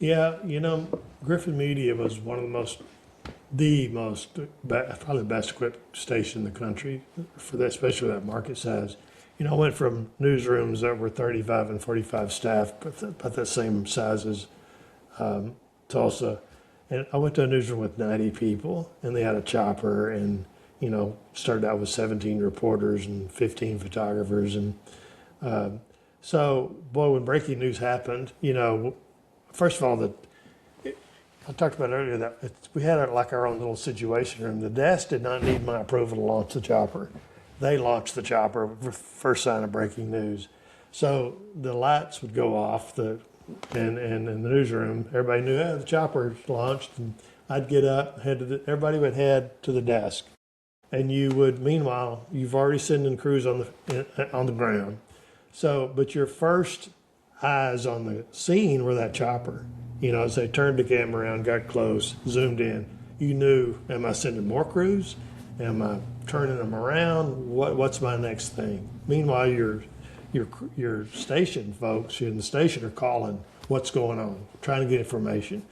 Yeah, Griffin Media was one of probably the best equipped station in the country for that, especially that market size. I went from newsrooms that were 35 and 45 staff, but about the same size as Tulsa. And I went to a newsroom with 90 people, and they had a chopper, and started out with 17 reporters and 15 photographers, and so boy, when breaking news happened, first of all, I talked about earlier that we had like our own little situation room. The desk did not need my approval to launch the chopper. They launched the chopper first sign of breaking news. So the lights would go off, and in the newsroom, everybody knew the chopper's launched, and I'd get up, everybody would head to the desk, and meanwhile, you've already sending crews on the ground. So, but your first eyes on the scene were that chopper. As they turned the camera around, got close, zoomed in, you knew, am I sending more crews? Am I turning them around? What's my next thing? Meanwhile, your station folks in the station are calling, what's going on, trying to get information.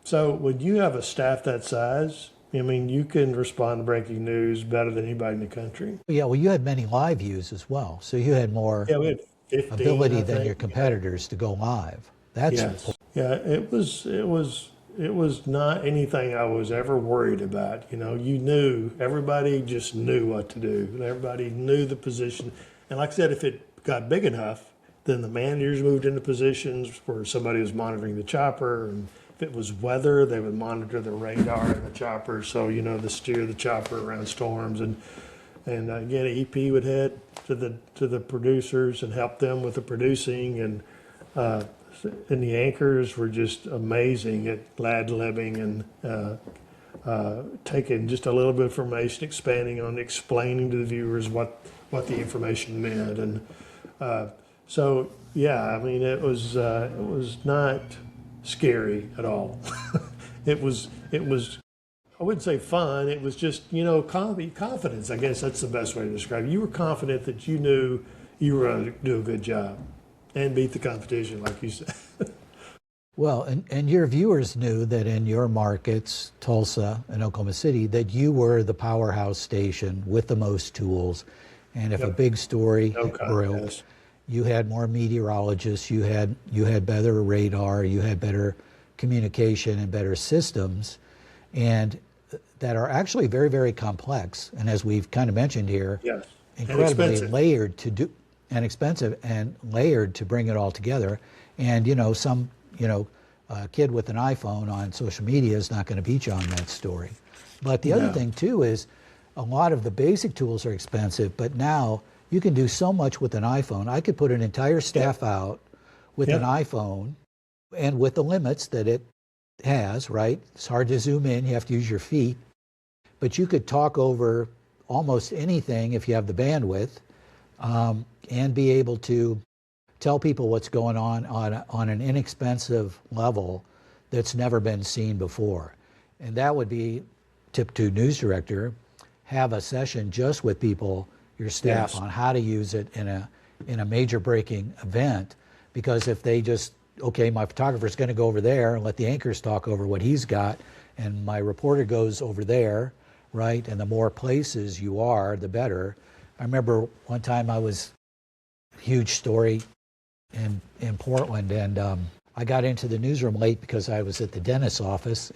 So when you have a staff that size, you can respond to breaking news better than anybody in the country. Yeah, well, you had many live views as well, so you had more we had 15, ability than your competitors to go live. That's yes. Yeah, it was not anything I was ever worried about. Everybody just knew what to do. Everybody knew the position. And like I said, if it got big enough, then the managers moved into positions where somebody was monitoring the chopper, and if it was weather, they would monitor the radar and the chopper, so to steer the chopper around storms. And again, EP would head to the producers and help them with the producing, and the anchors were just amazing at ad-libbing and taking just a little bit of information, expanding on, explaining to the viewers what the information meant. And so yeah, it was not scary at all. It was I wouldn't say fun. It was just confidence. I guess that's the best way to describe it. You were confident that you knew you were going to do a good job and beat the competition, like you said. Well, and your viewers knew that in your markets, Tulsa and Oklahoma City, that you were the powerhouse station with the most tools. And if a big story broke, yes, you had more meteorologists, you had better radar, you had better communication and better systems, and that are actually very, very complex. And as we've kind of mentioned here, yes, incredibly layered to do, and expensive and layered to bring it all together. And some kid with an iPhone on social media is not going to beat you on that story. But the other thing too is a lot of the basic tools are expensive, but now you can do so much with an iPhone. I could put an entire staff out with an iPhone, and with the limits that it has, right? It's hard to zoom in, you have to use your feet, but you could talk over almost anything if you have the bandwidth, and be able to tell people what's going on an inexpensive level that's never been seen before. And that would be, tip to news director, have a session just with people, your staff, on how to use it in a major breaking event. Because if they just, okay, my photographer's going to go over there and let the anchors talk over what he's got, and my reporter goes over there, right? And the more places you are, the better. I remember one time I was, huge story in Portland, and I got into the newsroom late because I was at the dentist's office.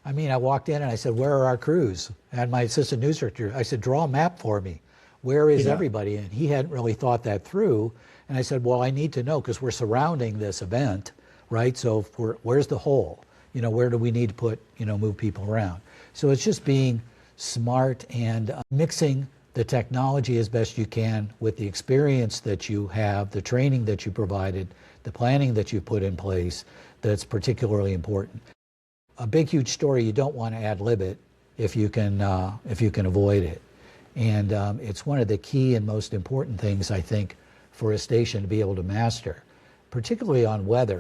And I walked in and I said, where are our crews? And my assistant news director, I said, draw a map for me. Where is everybody? And he hadn't really thought that through. And I said, well, I need to know because we're surrounding this event, right? So where's the hole? Where do we need to put, move people around? So it's just being smart and mixing the technology as best you can with the experience that you have, the training that you provided, the planning that you put in place, that's particularly important. A big, huge story, you don't want to ad-lib it if you can avoid it. And it's one of the key and most important things, I think, for a station to be able to master, particularly on weather.